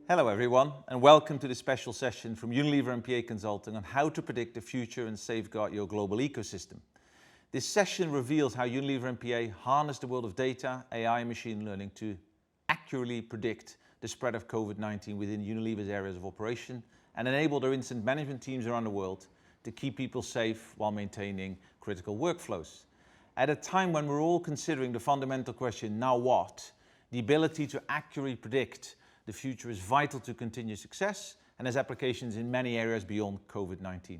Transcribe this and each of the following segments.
Hello everyone, and welcome to this special session from Unilever and PA Consulting on how to predict the future and safeguard your global ecosystem. This session reveals how Unilever and PA harness the world of data, AI and machine learning to accurately predict the spread of COVID-19 within Unilever's areas of operation and enable their incident management teams around the world to keep people safe while maintaining critical workflows. At a time when we're all considering the fundamental question, now what? The ability to accurately predict the future is vital to continued success and has applications in many areas beyond COVID-19.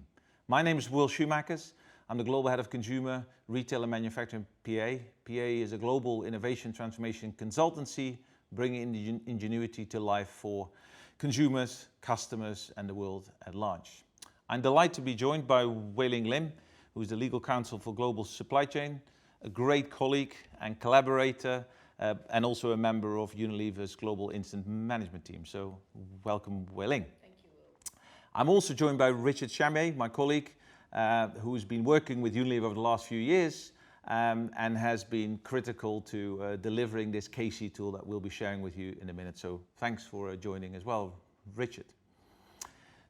My name is Will Schumachers. I'm the Global Head of Consumer, Retail and Manufacturing PA. PA is a global innovation transformation consultancy bringing ingenuity to life for consumers, customers and the world at large. I'm delighted to be joined by Wei-Ling Lim, who is the Legal Counsel for Global Supply Chain, a great colleague and collaborator, and also a member of Unilever's Global Incident Management team. So welcome, Wei-Ling. Thank you, Will. I'm also joined by Richard Chamier, my colleague, who's been working with Unilever over the last few years and has been critical to delivering this CASI tool that we'll be sharing with you in a minute. So thanks for joining as well, Richard.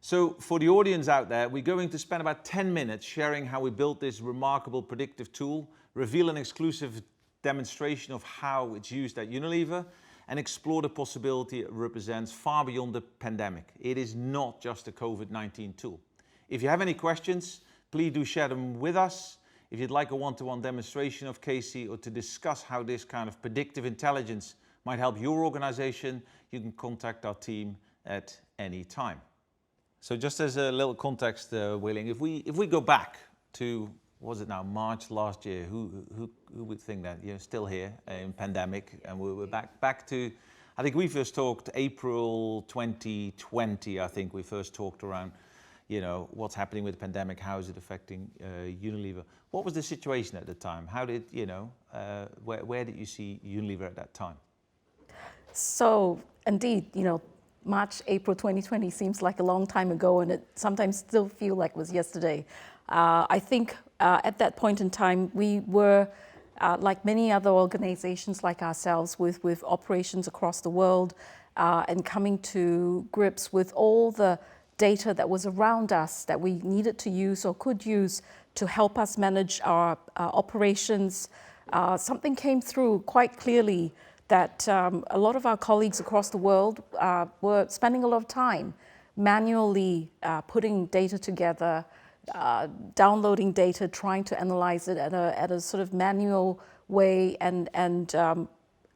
So for the audience out there, we're going to spend about 10 minutes sharing how we built this remarkable predictive tool, reveal an exclusive demonstration of how it's used at Unilever, and explore the possibility it represents far beyond the pandemic. It is not just a COVID-19 tool. If you have any questions, please do share them with us. If you'd like a one-to-one demonstration of CASI or to discuss how this kind of predictive intelligence might help your organization, you can contact our team at any time. So just as a little context, Wei-Ling, if we go back to, what was it now, March last year, who would think that you're still here in pandemic, and we're back to, I think we first talked April 2020, I think we first talked around, you know, what's happening with the pandemic, how is it affecting Unilever? What was the situation at the time? How did, you know, where did you see Unilever at that time? So indeed, you know, March, April 2020 seems like a long time ago, and it sometimes still feels like it was yesterday. I think at that point in time, we were, like many other organizations like ourselves, with operations across the world and coming to grips with all the data that was around us that we needed to use or could use to help us manage our operations. Something came through quite clearly that a lot of our colleagues across the world were spending a lot of time manually putting data together, downloading data, trying to analyze it at a sort of manual way, and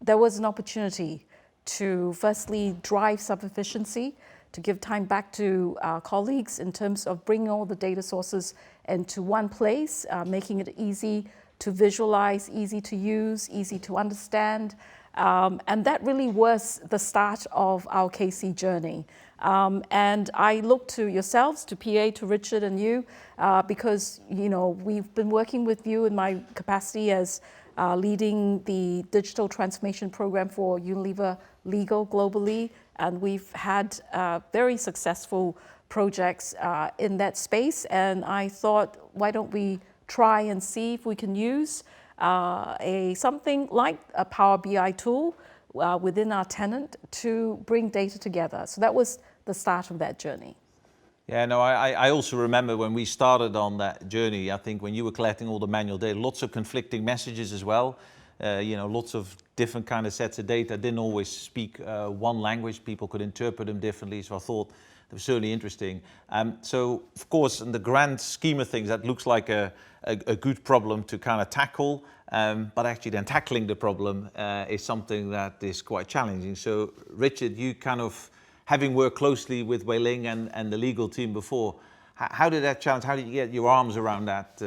there was an opportunity to firstly drive some efficiency, to give time back to our colleagues in terms of bringing all the data sources into one place, making it easy to visualize, easy to use, easy to understand. And that really was the start of our CASI journey. And I look to yourselves, to PA, to Richard and you, because, you know, we've been working with you in my capacity as leading the digital transformation program for Unilever Legal globally. And we've had very successful projects in that space. And I thought, why don't we try and see if we can use something like a Power BI tool within our tenant to bring data together. So that was the start of that journey. Yeah, no, I also remember when we started on that journey, I think when you were collecting all the manual data, lots of conflicting messages as well. You know, lots of different kind of sets of data, didn't always speak one language, people could interpret them differently, so I thought it was certainly interesting. So, of course, in the grand scheme of things, that looks like a good problem to kind of tackle, but actually then tackling the problem is something that is quite challenging. So, Richard, you kind of, having worked closely with Wei-Ling and the legal team before, how did that challenge, how did you get your arms around that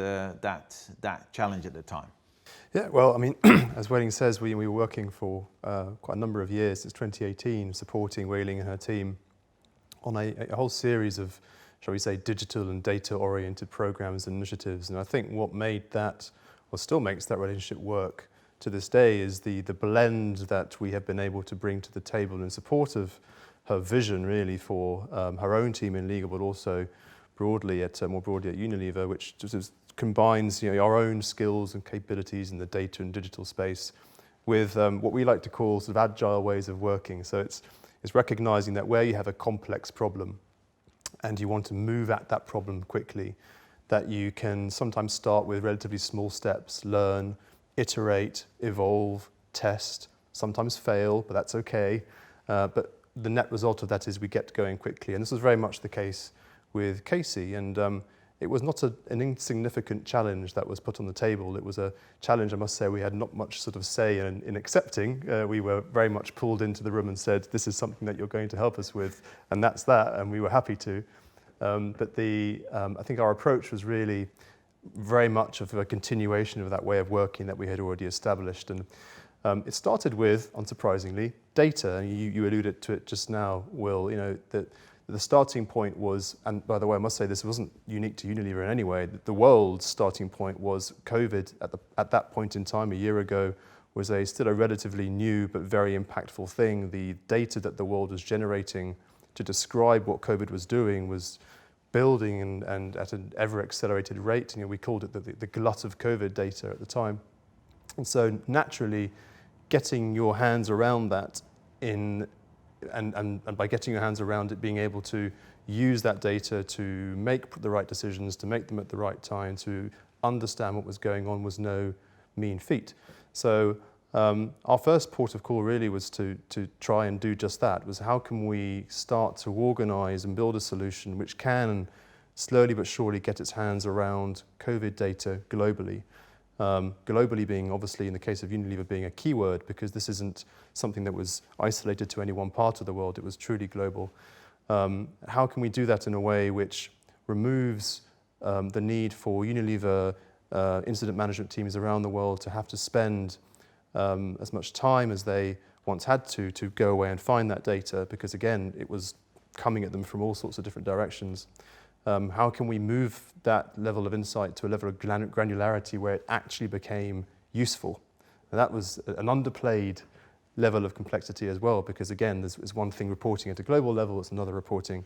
challenge at the time? Yeah, well, I mean, as Wei-Ling says, we were working for quite a number of years, since 2018, supporting Wei-Ling and her team on a whole series of, shall we say, digital and data-oriented programs and initiatives. And I think what made that, or still makes that relationship work to this day, is the blend that we have been able to bring to the table in support of her vision, really, for her own team in legal, but also broadly more broadly at Unilever, which just combines, you know, our own skills and capabilities in the data and digital space with what we like to call sort of agile ways of working. So it's is recognizing that where you have a complex problem and you want to move at that problem quickly, that you can sometimes start with relatively small steps, learn, iterate, evolve, test, sometimes fail, but that's okay. But the net result of that is we get going quickly. And this was very much the case with CASI. And it was not an insignificant challenge that was put on the table. It was a challenge, I must say, we had not much sort of say in accepting. We were very much pulled into the room and said, this is something that you're going to help us with, and that's that, and we were happy to. But I think our approach was really very much of a continuation of that way of working that we had already established. And it started with, unsurprisingly, data. And you alluded to it just now, Will. You know, the starting point was, and by the way, I must say this wasn't unique to Unilever in any way. The world's starting point was COVID at that point in time, a year ago, was still a relatively new but very impactful thing. The data that the world was generating to describe what COVID was doing was building and at an ever-accelerated rate. You know, we called it the glut of COVID data at the time. And so naturally, getting your hands around that and by getting your hands around it, being able to use that data to make the right decisions, to make them at the right time, to understand what was going on was no mean feat. So our first port of call really was to try and do just that, was how can we start to organize and build a solution which can slowly but surely get its hands around COVID data globally. Globally being, obviously, in the case of Unilever, being a keyword, because this isn't something that was isolated to any one part of the world, it was truly global. How can we do that in a way which removes the need for Unilever incident management teams around the world to have to spend as much time as they once had to go away and find that data, because again, it was coming at them from all sorts of different directions. How can we move that level of insight to a level of granularity where it actually became useful? And that was an underplayed level of complexity as well, because again, there's one thing reporting at a global level, it's another reporting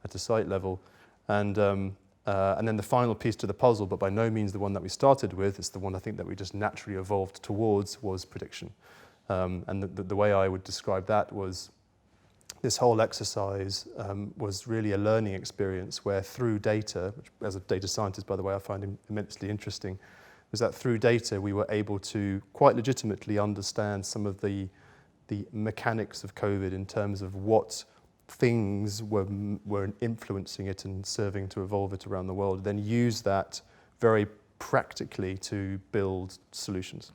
at a site level. And then the final piece to the puzzle, but by no means the one that we started with, it's the one I think that we just naturally evolved towards, was prediction. And the way I would describe that was this whole exercise was really a learning experience where through data, which as a data scientist, by the way, I find immensely interesting, was that through data we were able to quite legitimately understand some of the mechanics of COVID in terms of what things were influencing it and serving to evolve it around the world, then use that very practically to build solutions.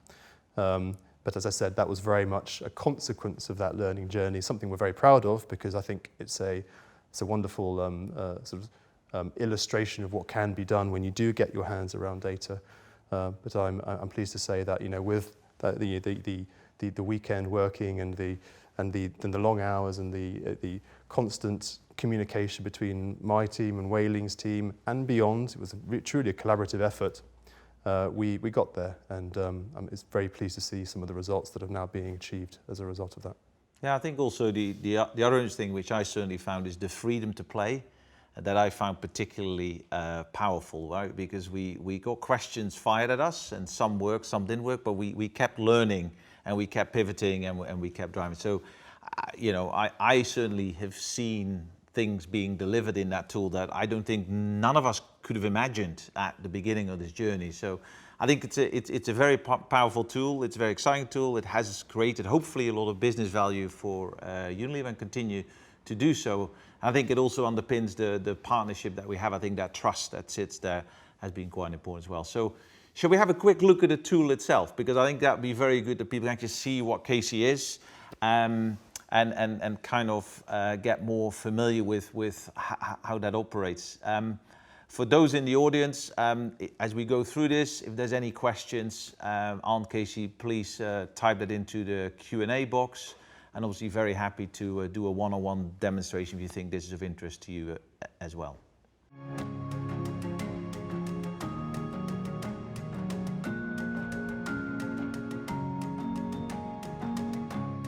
But as I said, that was very much a consequence of that learning journey, something we're very proud of, because I think it's a wonderful illustration of what can be done when you do get your hands around data. But I'm pleased to say that, you know, with the weekend working and the long hours and the constant communication between my team and Wei Ling's team and beyond, it was truly a collaborative effort. We got there, and I'm very pleased to see some of the results that are now being achieved as a result of that. Yeah, I think also the other interesting thing, which I certainly found, is the freedom to play that I found particularly powerful, right? Because we got questions fired at us, and some worked, some didn't work, but we kept learning and we kept pivoting and we kept driving. So, you know, I certainly have seen things being delivered in that tool that I don't think none of us could have imagined at the beginning of this journey. So I think it's a very powerful tool. It's a very exciting tool. It has created hopefully a lot of business value for Unilever and continue to do so. I think it also underpins the partnership that we have. I think that trust that sits there has been quite important as well. So shall we have a quick look at the tool itself? Because I think that would be very good that people actually see what CASI is. And kind of get more familiar with how that operates. For those in the audience, as we go through this, if there's any questions on CASI, please type that into the Q&A box. And obviously very happy to do a one-on-one demonstration if you think this is of interest to you as well.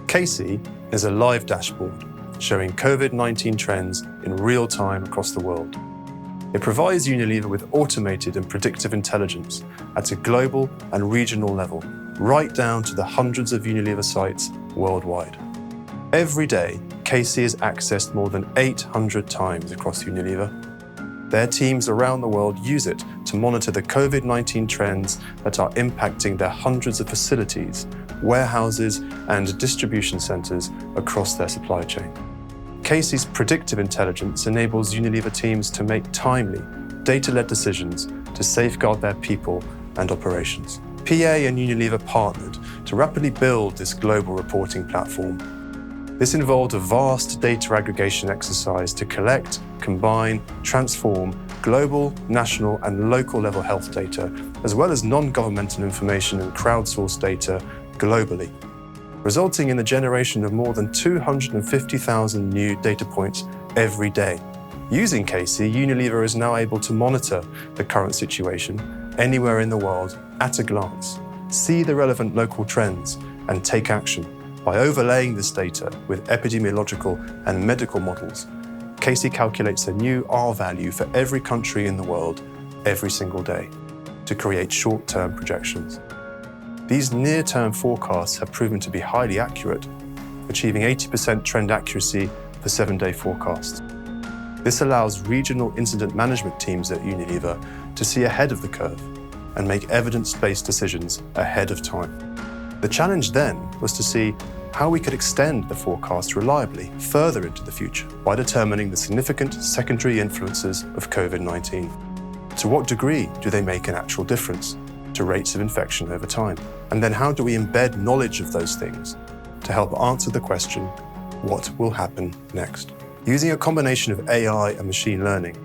CASI is a live dashboard showing COVID-19 trends in real time across the world. It provides Unilever with automated and predictive intelligence at a global and regional level, right down to the hundreds of Unilever sites worldwide. Every day, CASI is accessed more than 800 times across Unilever. Their teams around the world use it to monitor the COVID-19 trends that are impacting their hundreds of facilities, warehouses, and distribution centres across their supply chain. CASI's predictive intelligence enables Unilever teams to make timely, data-led decisions to safeguard their people and operations. PA and Unilever partnered to rapidly build this global reporting platform. This involved a vast data aggregation exercise to collect, combine, transform global, national, and local level health data, as well as non-governmental information and crowdsourced data globally, resulting in the generation of more than 250,000 new data points every day. Using CASI, Unilever is now able to monitor the current situation anywhere in the world at a glance, see the relevant local trends, and take action. By overlaying this data with epidemiological and medical models, CASI calculates a new R value for every country in the world every single day to create short-term projections. These near-term forecasts have proven to be highly accurate, achieving 80% trend accuracy for 7-day forecasts. This allows regional incident management teams at Unilever to see ahead of the curve and make evidence-based decisions ahead of time. The challenge then was to see how we could extend the forecast reliably further into the future by determining the significant secondary influences of COVID-19. To what degree do they make an actual difference to rates of infection over time? And then how do we embed knowledge of those things to help answer the question, what will happen next? Using a combination of AI and machine learning,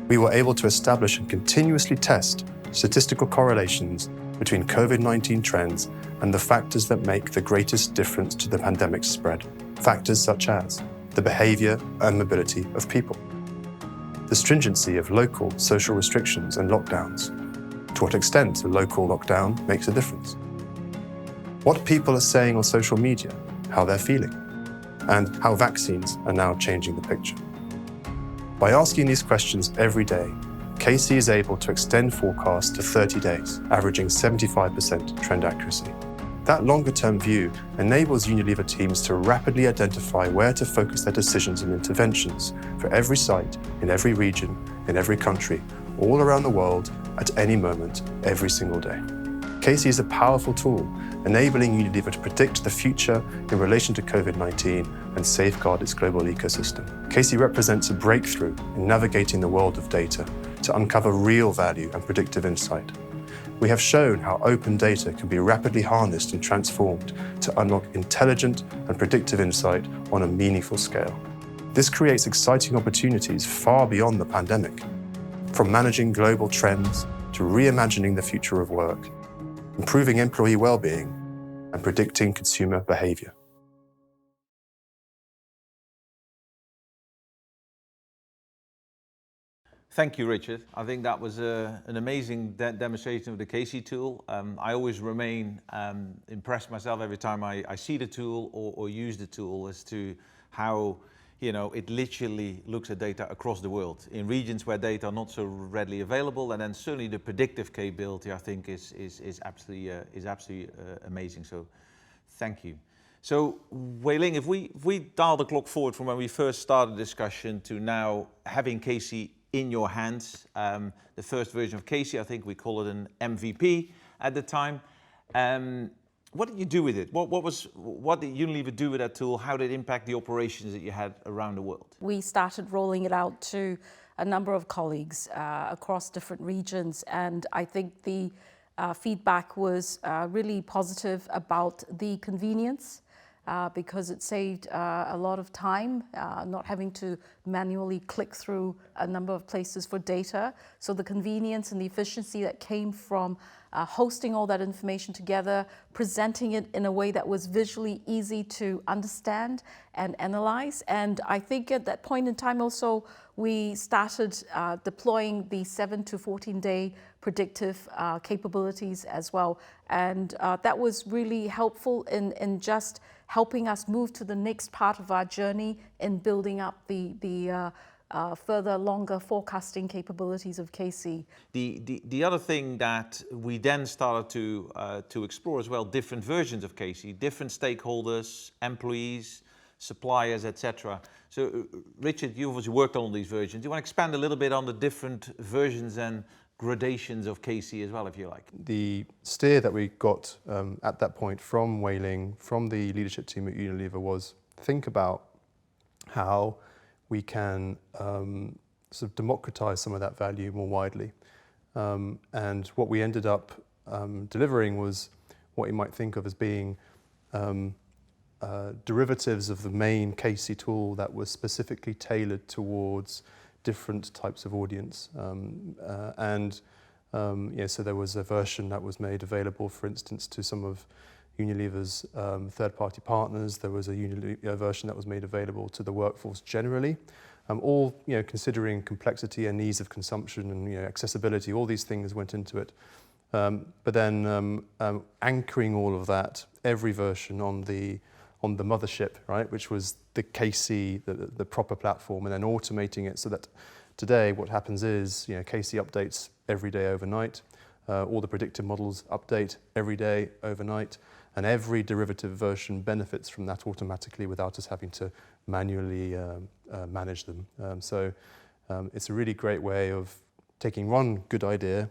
we were able to establish and continuously test statistical correlations between COVID-19 trends and the factors that make the greatest difference to the pandemic's spread. Factors such as the behavior and mobility of people, the stringency of local social restrictions and lockdowns, to what extent a local lockdown makes a difference, what people are saying on social media, how they're feeling, and how vaccines are now changing the picture. By asking these questions every day, CASI is able to extend forecasts to 30 days, averaging 75% trend accuracy. That longer-term view enables Unilever teams to rapidly identify where to focus their decisions and interventions for every site, in every region, in every country, all around the world, at any moment, every single day. CASI is a powerful tool, enabling Unilever to predict the future in relation to COVID-19 and safeguard its global ecosystem. CASI represents a breakthrough in navigating the world of data to uncover real value and predictive insight. We have shown how open data can be rapidly harnessed and transformed to unlock intelligent and predictive insight on a meaningful scale. This creates exciting opportunities far beyond the pandemic, from managing global trends to reimagining the future of work, improving employee well-being, and predicting consumer behavior. Thank you, Richard. I think that was an amazing demonstration of the CASI tool. I always remain impressed myself every time I see the tool or use the tool as to how it literally looks at data across the world in regions where data are not so readily available, and then certainly the predictive capability I think is absolutely amazing. So, thank you. So, Wei Ling, if we dial the clock forward from when we first started the discussion to now having CASI in your hands, the first version of CASI, I think we call it an MVP at the time. What did you do with it? What did Unilever do with that tool? How did it impact the operations that you had around the world? We started rolling it out to a number of colleagues across different regions, and I think the feedback was really positive about the convenience, because it saved a lot of time, not having to manually click through a number of places for data. So the convenience and the efficiency that came from hosting all that information together, presenting it in a way that was visually easy to understand and analyze. And I think at that point in time also, we started deploying the 7 to 14-day predictive capabilities as well. And that was really helpful in just helping us move to the next part of our journey in building up the further longer forecasting capabilities of CASI. The other thing that we then started to explore as well, different versions of CASI, different stakeholders, employees, suppliers, etc. So, Richard, you obviously worked on all these versions. Do you want to expand a little bit on the different versions and gradations of CASI as well, if you like? The steer that we got at that point from Wei Ling, from the leadership team at Unilever, was think about how we can sort of democratize some of that value more widely. And what we ended up delivering was what you might think of as being derivatives of the main CASI tool that was specifically tailored towards different types of audience. So there was a version that was made available, for instance, to some of Unilever's third-party partners. There was a version that was made available to the workforce generally. All considering complexity and ease of consumption and accessibility, all these things went into it. But then anchoring all of that, every version on the mothership, right, which was the CASI, the proper platform, and then automating it so that today what happens is CASI updates every day overnight. All the predictive models update every day overnight, and every derivative version benefits from that automatically without us having to manually manage them. So it's a really great way of taking one good idea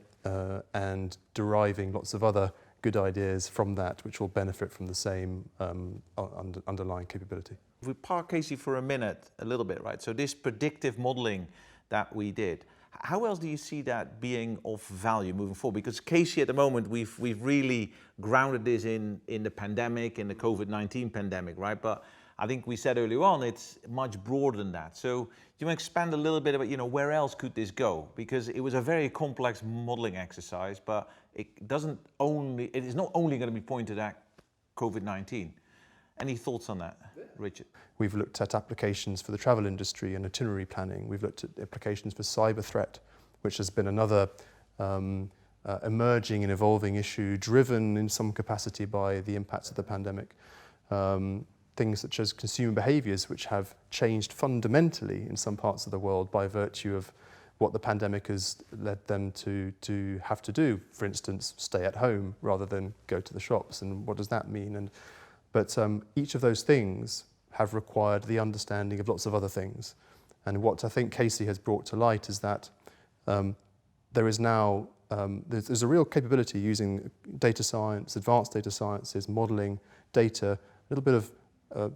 and deriving lots of other good ideas from that, which will benefit from the same underlying capability. If we park CASI for a minute, a little bit, right? So this predictive modeling that we did, how else do you see that being of value moving forward? Because CASI at the moment, we've really grounded this in the pandemic, in the COVID-19 pandemic, right? But I think we said earlier on, it's much broader than that. So do you want to expand a little bit about, where else could this go? Because it was a very complex modeling exercise, but it is not only going to be pointed at COVID-19. Any thoughts on that, Richard? We've looked at applications for the travel industry and itinerary planning. We've looked at applications for cyber threat, which has been another emerging and evolving issue, driven in some capacity by the impacts of the pandemic. Things such as consumer behaviours, which have changed fundamentally in some parts of the world by virtue of what the pandemic has led them to have to do. For instance, stay at home rather than go to the shops, and what does that mean? But each of those things have required the understanding of lots of other things. And what I think CASI has brought to light is that there is now, there's a real capability using data science, advanced data sciences, modelling, data, a little bit of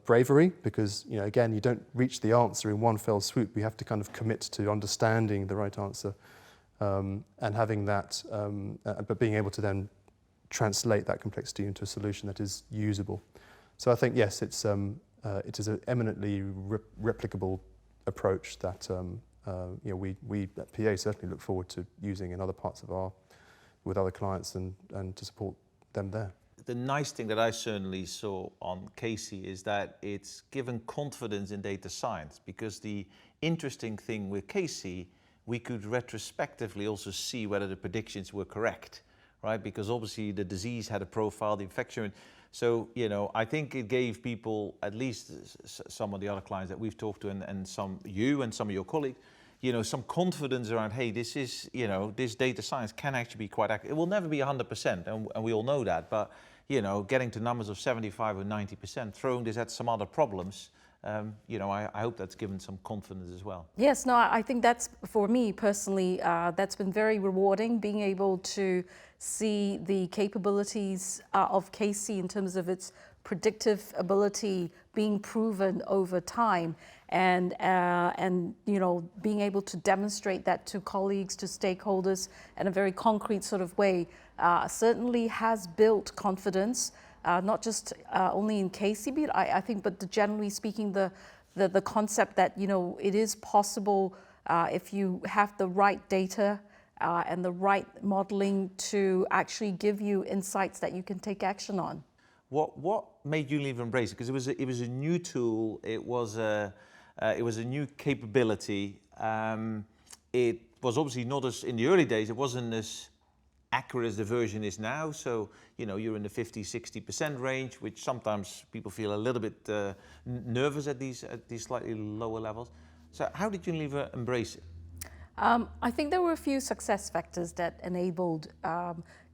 bravery, because again, you don't reach the answer in one fell swoop. We have to kind of commit to understanding the right answer and having that, but being able to then translate that complexity into a solution that is usable. So I think yes, it is an eminently replicable approach that we at PA certainly look forward to using in other parts of with other clients and to support them there. The nice thing that I certainly saw on CASI is that it's given confidence in data science, because the interesting thing with CASI, we could retrospectively also see whether the predictions were correct, right? Because obviously the disease had a profile, the infection. So, I think it gave people, at least some of the other clients that we've talked to, and some of your colleagues, some confidence around, hey, this is, this data science can actually be quite accurate. It will never be 100%, and we all know that, but, getting to numbers of 75 or 90%, throwing this at some other problems, I hope that's given some confidence as well. Yes, no, I think that's, for me personally, that's been very rewarding, being able to see the capabilities of CASI in terms of its predictive ability being proven over time, and being able to demonstrate that to colleagues, to stakeholders in a very concrete sort of way, certainly has built confidence, not just only in CASI, but I think, but generally speaking, the concept that it is possible if you have the right data and the right modeling to actually give you insights that you can take action on. What made Unilever embrace it? Because it was a new tool. It was a new capability. It was obviously not as, in the early days, it wasn't as accurate as the version is now. So you're in the 50-60% range, which sometimes people feel a little bit nervous at these slightly lower levels. So how did Unilever embrace it? I think there were a few success factors that enabled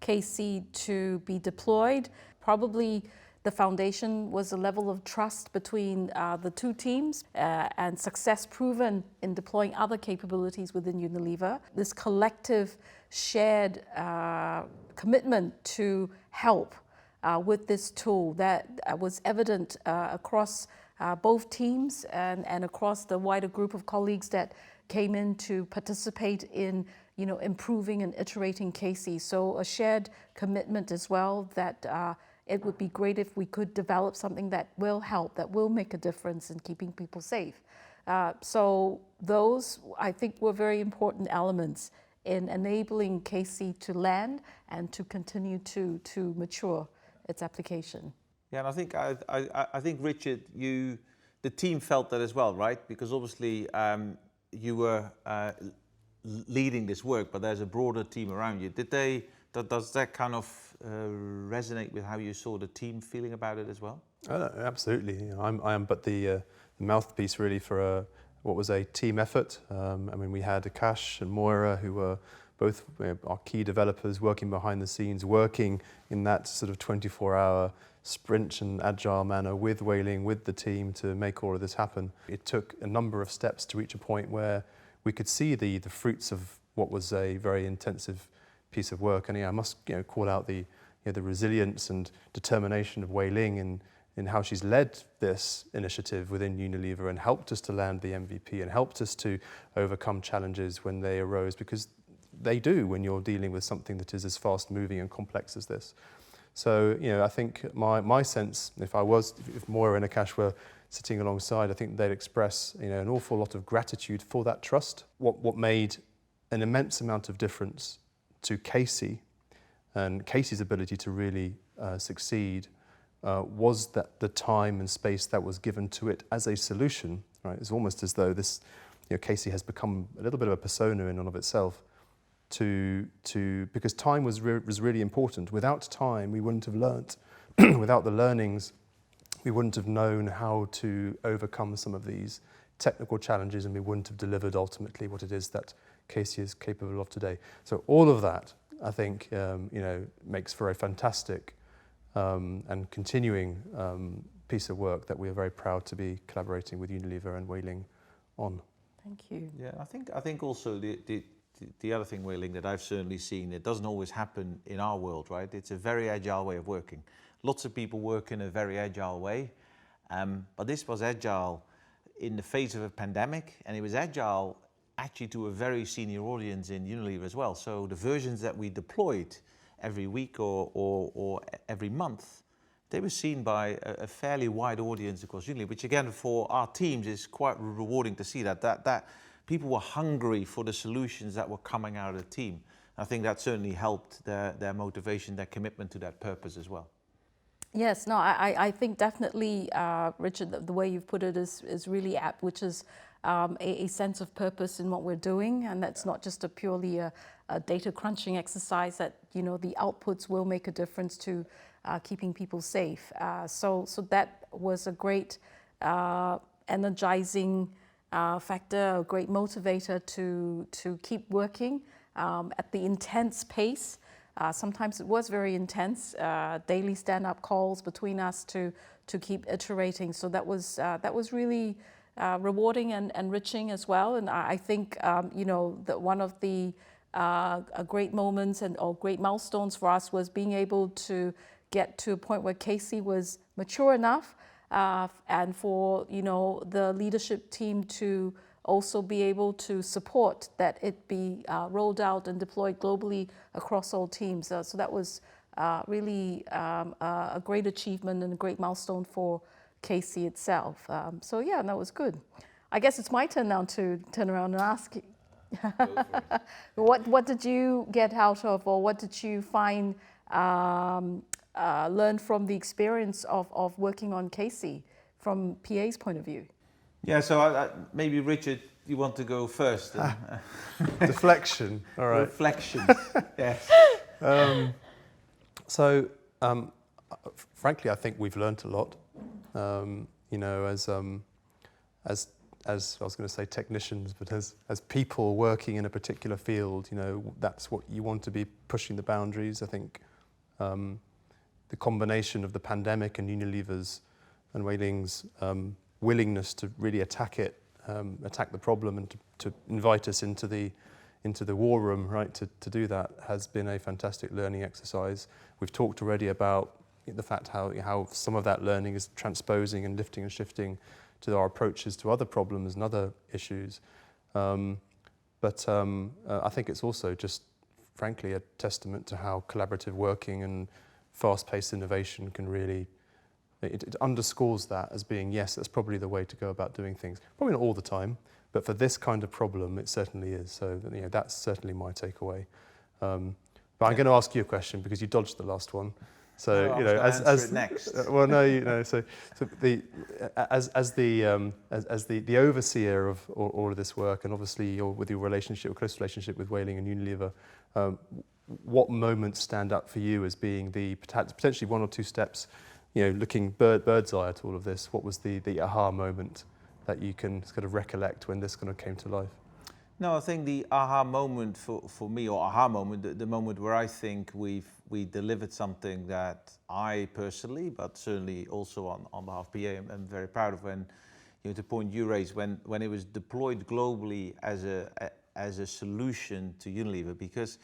CASI to be deployed. Probably The foundation was a level of trust between the two teams and success proven in deploying other capabilities within Unilever. This collective shared commitment to help with this tool that was evident across both teams and across the wider group of colleagues that came in to participate in improving and iterating CASI. So a shared commitment as well that it would be great if we could develop something that will help, that will make a difference in keeping people safe. So those, I think, were very important elements in enabling CASI to land and to continue to mature its application. Yeah, and I think Richard, the team felt that as well, right? Because obviously you were leading this work, but there's a broader team around you. Does that kind of resonate with how you saw the team feeling about it as well? Absolutely. I am but the mouthpiece really for what was a team effort. I mean, we had Akash and Moira, who were both our key developers working behind the scenes, working in that sort of 24-hour sprint and agile manner with Wei Ling, with the team to make all of this happen. It took a number of steps to reach a point where we could see the fruits of what was a very intensive piece of work. And I must call out the resilience and determination of Wei Ling in how she's led this initiative within Unilever and helped us to land the MVP and helped us to overcome challenges when they arose, because they do when you're dealing with something that is as fast moving and complex as this. So, I think my sense, if Moira and Akash were sitting alongside, I think they'd express, an awful lot of gratitude for that trust. What made an immense amount of difference to CASI and CASI's ability to really succeed was that the time and space that was given to it as a solution. Right, it's almost as though this, CASI has become a little bit of a persona in and of itself. Because time was really important. Without time, we wouldn't have learnt. Without the learnings, we wouldn't have known how to overcome some of these technical challenges, and we wouldn't have delivered ultimately what it is that CASI is capable of today. So all of that, I think, makes for a fantastic and continuing piece of work that we are very proud to be collaborating with Unilever and Wei Ling on. Thank you. Yeah, I think also the other thing, Wei Ling, that I've certainly seen, it doesn't always happen in our world, right? It's a very agile way of working. Lots of people work in a very agile way, but this was agile in the face of a pandemic, and it was agile actually to a very senior audience in Unilever as well. So the versions that we deployed every week or every month, they were seen by a fairly wide audience across Unilever, which again for our teams is quite rewarding to see that people were hungry for the solutions that were coming out of the team. I think that certainly helped their motivation, their commitment to that purpose as well. Yes, no, I think definitely, Richard, the way you've put it is really apt, which is a sense of purpose in what we're doing, and that's not just purely a data crunching exercise, that the outputs will make a difference to keeping people safe. So that was a great energizing factor, a great motivator to keep working at the intense pace. Sometimes it was very intense, daily stand-up calls between us to keep iterating. So that was really rewarding and enriching as well. And I think that one of the great moments or great milestones for us was being able to get to a point where CASI was mature enough, and for the leadership team to also be able to support that it be rolled out and deployed globally across all teams. So that was really a great achievement and a great milestone for CASI itself. So yeah, that was good. I guess it's my turn now to turn around and ask you. What did you get out of, or what did you find, learn from the experience of working on CASI from PA's point of view? Yeah, so maybe Richard, you want to go first? Deflection, all right. Reflections, yes. Frankly, I think we've learnt a lot. As I was going to say technicians, but as people working in a particular field, that's what you want to be pushing the boundaries. I think the combination of the pandemic and Unilever's and Weiling's willingness to really attack the problem, and to invite us into the war room, right, to do that, has been a fantastic learning exercise. We've talked already about the fact how some of that learning is transposing and lifting and shifting to our approaches to other problems and other issues. But I think it's also just, frankly, a testament to how collaborative working and fast-paced innovation can really, it underscores that as being, yes, that's probably the way to go about doing things. Probably not all the time, but for this kind of problem, it certainly is. So, that's certainly my takeaway. But I'm going to ask you a question because you dodged the last one. So, as next. Well, no, so as the overseer of all of this work, and obviously with your close relationship with Weiling and Unilever, what moments stand up for you as being the potentially one or two steps, looking bird's eye at all of this? What was the aha moment that you can sort of recollect when this kind of came to life? No, I think the aha moment for me, or aha moment, the moment where I think we delivered something that I personally, but certainly also on behalf of PA, I'm very proud of, when, the point you raised, when it was deployed globally as a solution to Unilever. Because,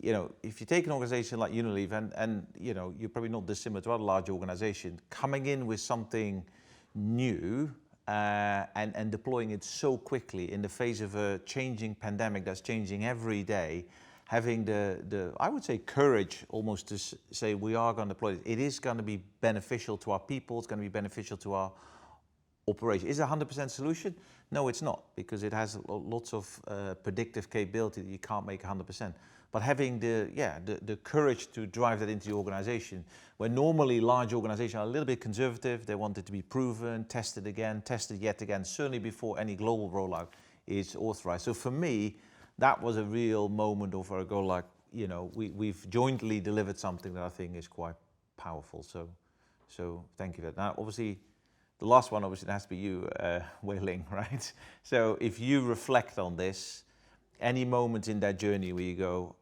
if you take an organization like Unilever, and you're probably not dissimilar to other large organizations, coming in with something new, and deploying it so quickly in the face of a changing pandemic that's changing every day, having the I would say courage almost to say we are going to deploy it. It is going to be beneficial to our people. It's going to be beneficial to our operation. Is it a 100% solution? No, it's not, because it has lots of predictive capability that you can't make 100%. But having the courage to drive that into the organization, where normally large organizations are a little bit conservative, they want it to be proven, tested again, tested yet again, certainly before any global rollout is authorized. So for me, that was a real moment of where I go like, we've jointly delivered something that I think is quite powerful. So thank you for that. Now, obviously, the last one, obviously, it has to be you, Weiling, right? So if you reflect on this, any moment in that journey where you go,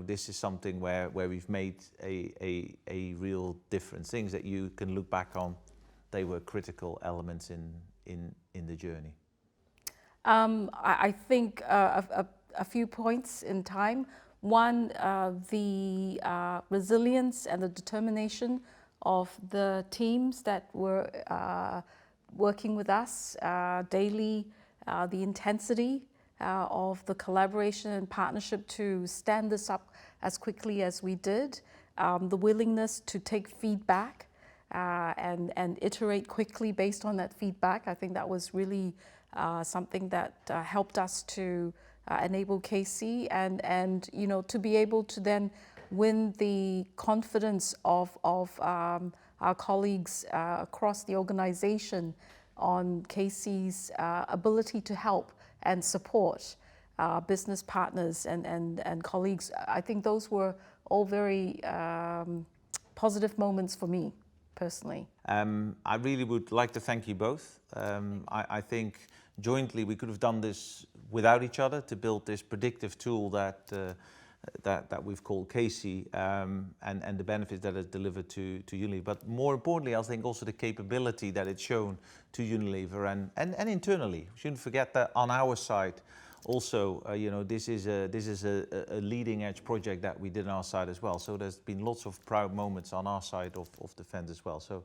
this is something where we've made a real difference, things that you can look back on, they were critical elements in the journey. I think a few points in time. One, the resilience and the determination of the teams that were working with us daily, the intensity of the collaboration and partnership to stand this up as quickly as we did, the willingness to take feedback and iterate quickly based on that feedback. I think that was really something that helped us to enable CASI and to be able to then win the confidence of our colleagues across the organization on CASI's ability to help and support business partners and colleagues. I think those were all very positive moments for me personally. I really would like to thank you both. I think jointly we could have done this without each other to build this predictive tool that we've called CASI, and the benefits that it's delivered to Unilever. But more importantly, I think also the capability that it's shown to Unilever and internally. We shouldn't forget that on our side also, this is a leading edge project that we did on our side as well. So there's been lots of proud moments on our side of the fence as well. So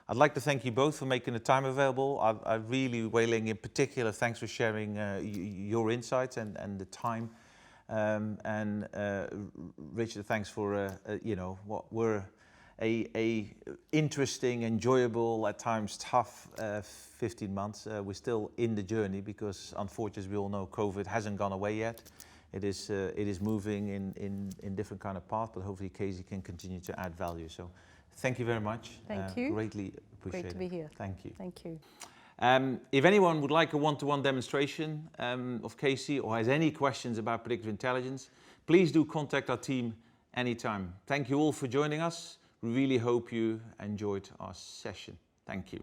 I'd like to thank you both for making the time available. I really, Weiling in particular, thanks for sharing your insights and the time. And Richard, thanks for what were a interesting, enjoyable, at times tough 15 months. We're still in the journey because, unfortunately, as we all know, COVID hasn't gone away yet. It is moving in different kind of paths, but hopefully CASI can continue to add value. So thank you very much. Thank you. Greatly appreciate it. Great to be here. Thank you. Thank you. If anyone would like a one-to-one demonstration of CASI or has any questions about predictive intelligence, please do contact our team anytime. Thank you all for joining us. We really hope you enjoyed our session. Thank you.